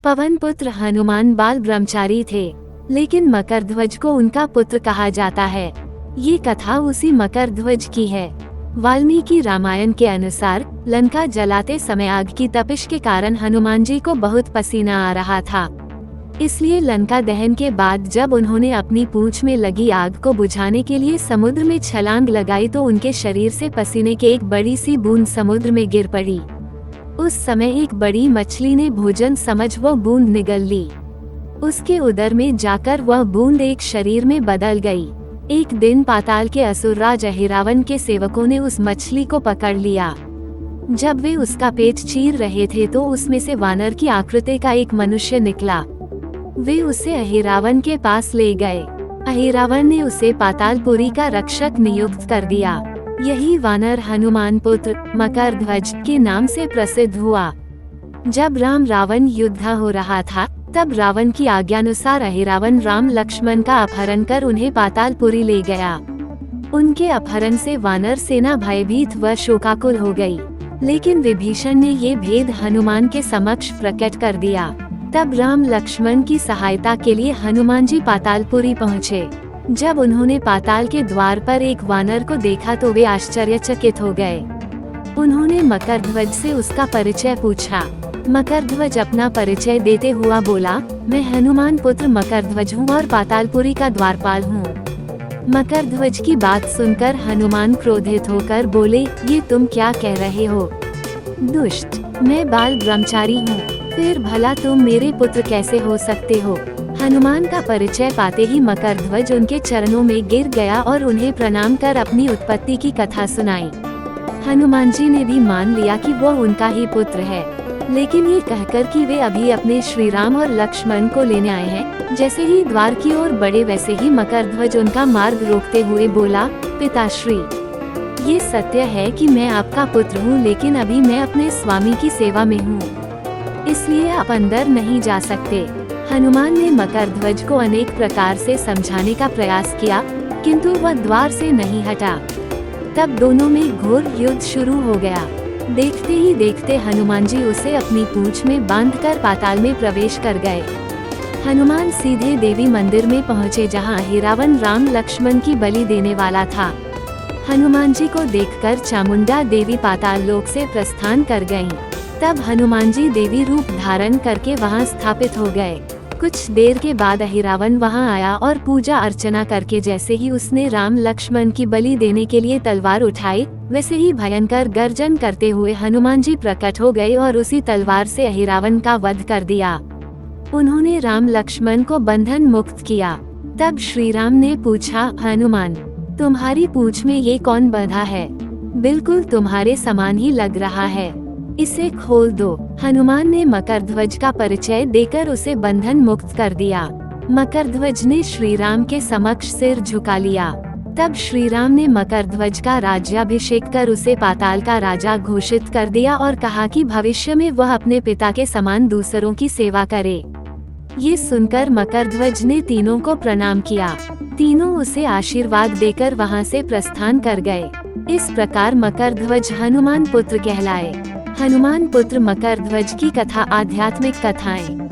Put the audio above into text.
पवन पुत्र हनुमान बाल ब्रह्मचारी थे, लेकिन मकरध्वज को उनका पुत्र कहा जाता है। ये कथा उसी मकरध्वज की है। वाल्मीकि रामायण के अनुसार लंका जलाते समय आग की तपिश के कारण हनुमान जी को बहुत पसीना आ रहा था। इसलिए लंका दहन के बाद जब उन्होंने अपनी पूंछ में लगी आग को बुझाने के लिए समुद्र में छलांग लगाई तो उनके शरीर से पसीने की एक बड़ी सी बूंद समुद्र में गिर पड़ी। उस समय एक बड़ी मछली ने भोजन समझ वह बूंद निगल ली। उसके उदर में जाकर वह बूंद एक शरीर में बदल गई। एक दिन पाताल के असुर राज अहिरावण के सेवकों ने उस मछली को पकड़ लिया। जब वे उसका पेट चीर रहे थे तो उसमें से वानर की आकृति का एक मनुष्य निकला। वे उसे अहिरावण के पास ले गए। अहिरावण ने उसे पातालपुरी का रक्षक नियुक्त कर दिया। यही वानर हनुमान पुत्र मकरध्वज के नाम से प्रसिद्ध हुआ। जब राम रावण युद्ध हो रहा था तब रावण की आज्ञानुसार अहिरावण राम लक्ष्मण का अपहरण कर उन्हें पातालपुरी ले गया। उनके अपहरण से वानर सेना भयभीत व शोकाकुल हो गई, लेकिन विभीषण ने ये भेद हनुमान के समक्ष प्रकट कर दिया। तब राम लक्ष्मण की सहायता के लिए हनुमान जी पातालपुरी पहुँचे। जब उन्होंने पाताल के द्वार पर एक वानर को देखा तो वे आश्चर्यचकित हो गए। उन्होंने मकरध्वज से उसका परिचय पूछा। मकरध्वज अपना परिचय देते हुआ बोला, मैं हनुमान पुत्र मकरध्वज हूँ और पातालपुरी का द्वारपाल हूँ। मकरध्वज की बात सुनकर हनुमान क्रोधित होकर बोले, ये तुम क्या कह रहे हो? दुष्ट, मैं बाल ब्रह्मचारी हूँ, फिर भला तुम मेरे पुत्र कैसे हो सकते हो? हनुमान का परिचय पाते ही मकरध्वज उनके चरणों में गिर गया और उन्हें प्रणाम कर अपनी उत्पत्ति की कथा सुनाई। हनुमान जी ने भी मान लिया कि वह उनका ही पुत्र है, लेकिन ये कहकर कि वे अभी अपने श्री राम और लक्ष्मण को लेने आए हैं। जैसे ही द्वार की ओर बढ़े वैसे ही मकरध्वज उनका मार्ग रोकते हुए बोला, पिताश्री, ये सत्य है कि मैं आपका पुत्र हूँ, लेकिन अभी मैं अपने स्वामी की सेवा में हूँ, इसलिए आप अंदर नहीं जा सकते। हनुमान ने मकरध्वज को अनेक प्रकार से समझाने का प्रयास किया, किंतु वह द्वार से नहीं हटा। तब दोनों में घोर युद्ध शुरू हो गया। देखते ही देखते हनुमान जी उसे अपनी पूंछ में बांधकर पाताल में प्रवेश कर गए। हनुमान सीधे देवी मंदिर में पहुंचे, जहां अहिरावण राम लक्ष्मण की बलि देने वाला था। हनुमान जी को देखकर चामुंडा देवी पाताल लोक से प्रस्थान कर गयीं। तब हनुमान जी देवी रूप धारण करके वहां स्थापित हो गए। कुछ देर के बाद अहिरावण वहां आया और पूजा अर्चना करके जैसे ही उसने राम लक्ष्मण की बलि देने के लिए तलवार उठाई, वैसे ही भयंकर गर्जन करते हुए हनुमान जी प्रकट हो गए और उसी तलवार से अहिरावण का वध कर दिया। उन्होंने राम लक्ष्मण को बंधन मुक्त किया। तब श्री राम ने पूछा, हनुमान, तुम्हारी पूंछ में ये कौन बंधा है? बिल्कुल तुम्हारे समान ही लग रहा है, इसे खोल दो। हनुमान ने मकरध्वज का परिचय देकर उसे बंधन मुक्त कर दिया। मकरध्वज ने श्री राम के समक्ष सिर झुका लिया। तब श्री राम ने मकरध्वज का राज्याभिषेक कर उसे पाताल का राजा घोषित कर दिया और कहा कि भविष्य में वह अपने पिता के समान दूसरों की सेवा करे। ये सुनकर मकरध्वज ने तीनों को प्रणाम किया। तीनों उसे आशीर्वाद देकर वहां से प्रस्थान कर गए। इस प्रकार मकरध्वज हनुमान पुत्र कहलाए। हनुमान पुत्र मकरध्वज की कथा आध्यात्मिक कथाएं।